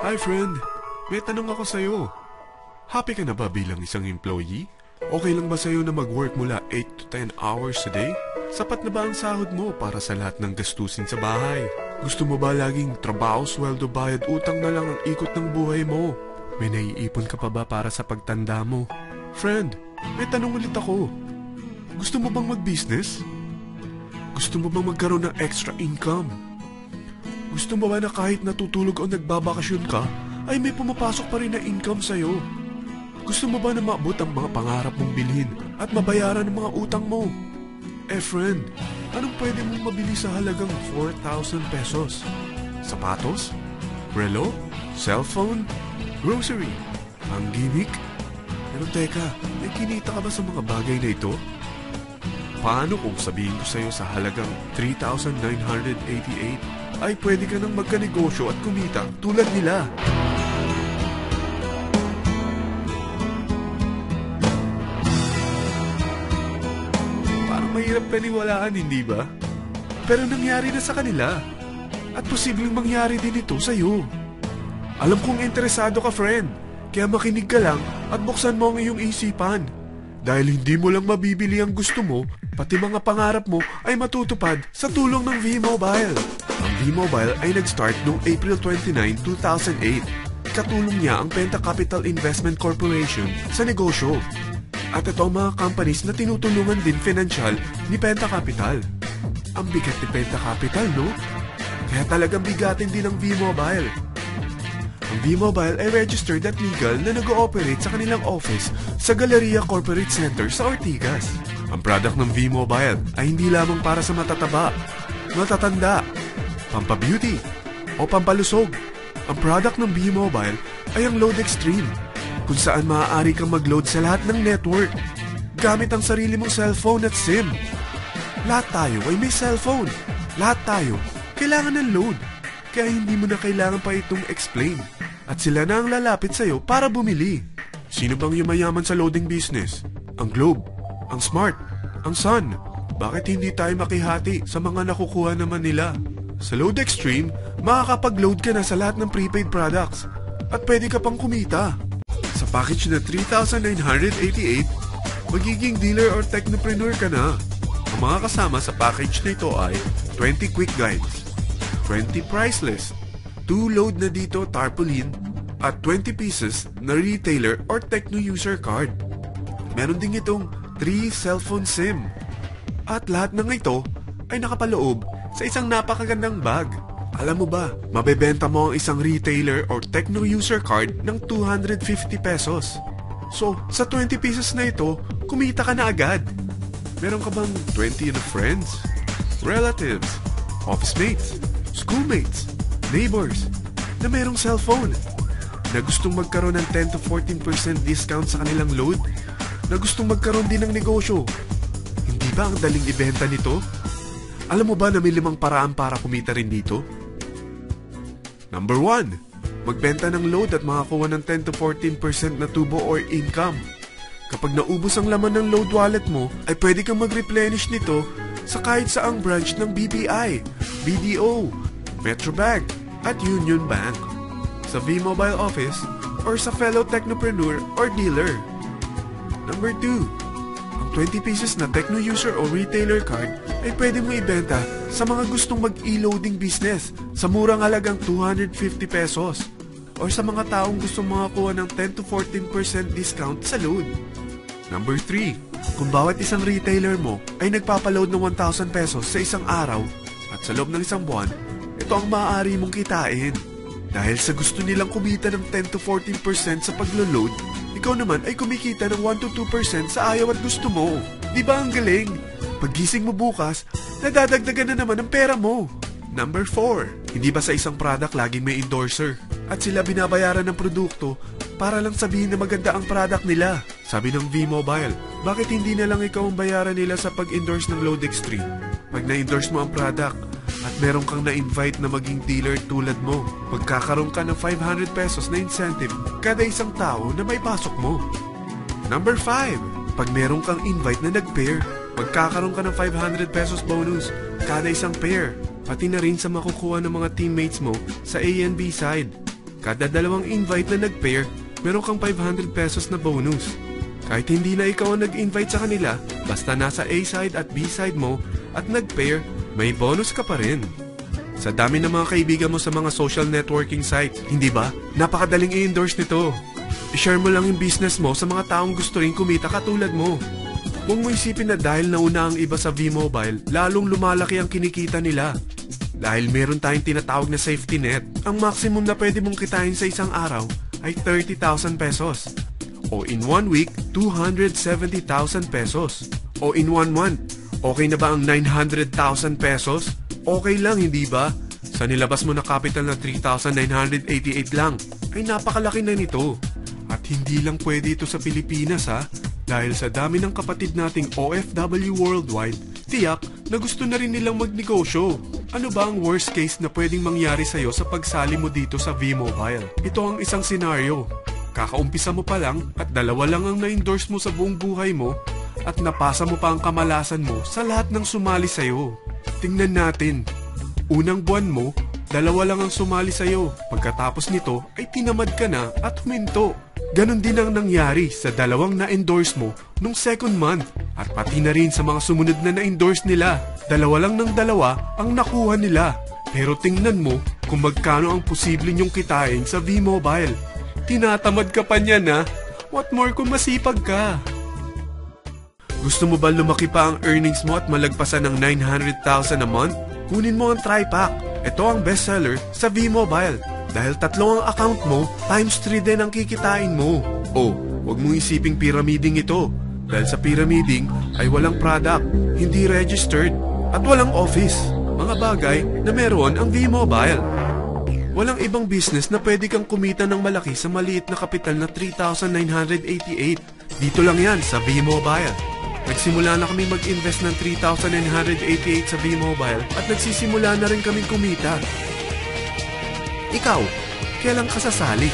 Hi friend, may tanong ako sa'yo. Happy ka na ba bilang isang employee? Okay lang ba sa'yo na mag-work mula 8 to 10 hours a day? Sapat na ba ang sahod mo para sa lahat ng gastusin sa bahay? Gusto mo ba laging trabaho, sweldo, bayad, utang na lang ang ikot ng buhay mo? May naiipon ka pa ba para sa pagtanda mo? Friend, may tanong ulit ako. Gusto mo bang mag-business? Gusto mo bang magkaroon ng extra income? Gusto mo ba na kahit natutulog o nagbabakasyon ka, ay may pumapasok pa rin na income sa'yo? Gusto mo ba na maabot ang mga pangarap mong bilhin at mabayaran ang mga utang mo? Friend, anong pwede mong mabili sa halagang 4,000 pesos? Sapatos? Relo? Cellphone? Grocery? Ang gimmick? Pero teka, may kinita ka ba sa mga bagay na ito? Paano kung sabihin ko sa'yo sa halagang 3,988 ay pwede ka nang magkanegosyo at kumita tulad nila? Mahirap paniwalaan, hindi ba? Pero nangyari na sa kanila. At posibleng mangyari din ito sa'yo. Alam kong interesado ka, friend. Kaya makinig ka lang at buksan mo ang iyong isipan. Dahil hindi mo lang mabibili ang gusto mo, pati mga pangarap mo ay matutupad sa tulong ng V-Mobile. Ang V-Mobile ay nag-start noong April 29, 2008. Katulong niya ang Penta Capital Investment Corporation sa negosyo. At ito ang mga companies na tinutulungan din financial ni Penta Capital. Ang bigat ni Penta Capital, no? Kaya talagang bigatin din ang V-Mobile. Ang V-Mobile ay registered at legal na nag-ooperate sa kanilang office sa Galleria Corporate Center sa Ortigas. Ang product ng V-Mobile ay hindi lamang para sa matataba, matatanda, pampabeauty, o pampalusog. Ang product ng V-Mobile ay ang Load Extreme, kung saan maaari kang mag-load sa lahat ng network gamit ang sarili mong cellphone at SIM. Lahat tayo ay may cellphone. Lahat tayo kailangan ng load. Kaya hindi mo na kailangan pa itong explain. At sila na ang lalapit sa'yo para bumili. Sino bang yumayaman sa loading business? Ang Globe, ang Smart, ang Sun. Bakit hindi tayo makihati sa mga nakukuha naman nila? Sa Load Extreme, makakapag-load ka na sa lahat ng prepaid products. At pwede ka pang kumita. Sa package na 3,988, magiging dealer or technopreneur ka na. Ang mga kasama sa package na ito ay 20 quick guides, 20 price list, 2 load na dito tarpaulin, at 20 pieces na retailer or techno user card. Meron din itong 3 cellphone SIM. At lahat ng ito ay nakapaloob sa isang napakagandang bag. Alam mo ba, mabebenta mo ang isang retailer or techno user card ng 250 pesos. So, sa 20 pieces na ito, kumita ka na agad. Meron ka bang 20 friends, relatives, office mates, schoolmates, neighbors, na merong cellphone, na gustong magkaroon ng 10 to 14% discount sa kanilang load, na gustong magkaroon din ng negosyo? Hindi ba ang daling ibenta nito? Alam mo ba na may 5 paraan para kumita rin dito? Number 1, magbenta ng load at makakuha ng 10 to 14% na tubo or income. Kapag naubos ang laman ng load wallet mo, ay pwede kang mag-replenish nito sa kahit saang branch ng BPI, BDO, Metrobank, at Union Bank, sa V-Mobile office, or sa fellow technopreneur or dealer. Number 2, 20 pieces na techno user o retailer card ay pwede mo ibenta sa mga gustong mag-e-loading business sa murang halagang 250 pesos or sa mga taong gustong makakuha ng 10 to 14% discount sa load. Number 3, kung bawat isang retailer mo ay nagpapaload ng 1,000 pesos sa isang araw at sa loob ng isang buwan, ito ang maaari mong kitain. Dahil sa gusto nilang kumita ng 10 to 14% sa paglo-load, ikaw naman ay kumikita ng 1 to 2% sa ayaw at gusto mo. Di ba ang galing? Paggising mo bukas, nadadagdagan na naman ang pera mo. Number 4, hindi ba sa isang product laging may endorser? At sila binabayaran ng produkto para lang sabihin na maganda ang product nila. Sabi ng V-Mobile, bakit hindi na lang ikaw ang bayaran nila sa pag-endorse ng Load Extreme? Pag na-endorse mo ang product at meron kang na-invite na maging dealer tulad mo, magkakaroon ka ng 500 pesos na incentive kada isang tao na may pasok mo. Number 5, pag meron kang invite na nag-pair, magkakaroon ka ng 500 pesos bonus kada isang pair, pati na rin sa makukuha ng mga teammates mo sa A and B side. Kada 2 invite na nag-pair, meron kang 500 pesos na bonus. Kahit hindi na ikaw ang nag-invite sa kanila, basta nasa A-side at B-side mo at nag-pair, may bonus ka pa rin. Sa dami ng mga kaibigan mo sa mga social networking sites, hindi ba? Napakadaling i-endorse nito. I-share mo lang yung business mo sa mga taong gusto rin kumita katulad mo. Huwag mo isipin na dahil nauna ang iba sa V-Mobile, lalong lumalaki ang kinikita nila. Dahil meron tayong tinatawag na safety net, ang maximum na pwede mong kitain sa isang araw ay 30,000 pesos. O in 1 week, 270,000 pesos. O in 1 month, okay na ba ang 900,000 pesos? Okay lang, hindi ba? Sa nilabas mo na capital na 3,988 lang, ay napakalaki na nito. At hindi lang pwede ito sa Pilipinas ha, dahil sa dami ng kapatid nating OFW worldwide, tiyak na gusto na rin nilang magnegosyo. Ano ba ang worst case na pwedeng mangyari sa'yo sa pagsali mo dito sa V-Mobile? Ito ang isang senaryo. Kakaumpisa mo pa lang at 2 lang ang na-endorse mo sa buong buhay mo at napasa mo pa ang kamalasan mo sa lahat ng sumali sa'yo. Tingnan natin. Unang buwan mo, 2 lang ang sumali sa'yo. Pagkatapos nito ay tinamad ka na at huminto. Ganon din ang nangyari sa 2 na-endorse mo nung second month at pati na rin sa mga sumunod na na-endorse nila. 2 lang ng 2 ang nakuha nila. Pero tingnan mo kung magkano ang posible nyong kitain sa V-Mobile. Tinatamad ka pa niyan ha? What more kung masipag ka? Gusto mo ba lumaki pa ang earnings mo at malagpasan ng 900,000 a month? Kunin mo ang TriPack. Ito ang bestseller sa V-Mobile. Dahil 3 ang account mo, times 3 din ang kikitain mo. Oh, huwag mong isiping pyramiding ito. Dahil sa pyramiding ay walang product, hindi registered, at walang office. Mga bagay na meron ang V-Mobile. Walang ibang business na pwede kang kumita ng malaki sa maliit na kapital na 3,988. Dito lang yan sa V-Mobile. Nagsimula na kami mag-invest ng 3,988 sa V-Mobile at nagsisimula na rin kaming kumita. Ikaw, kailan ka sasali?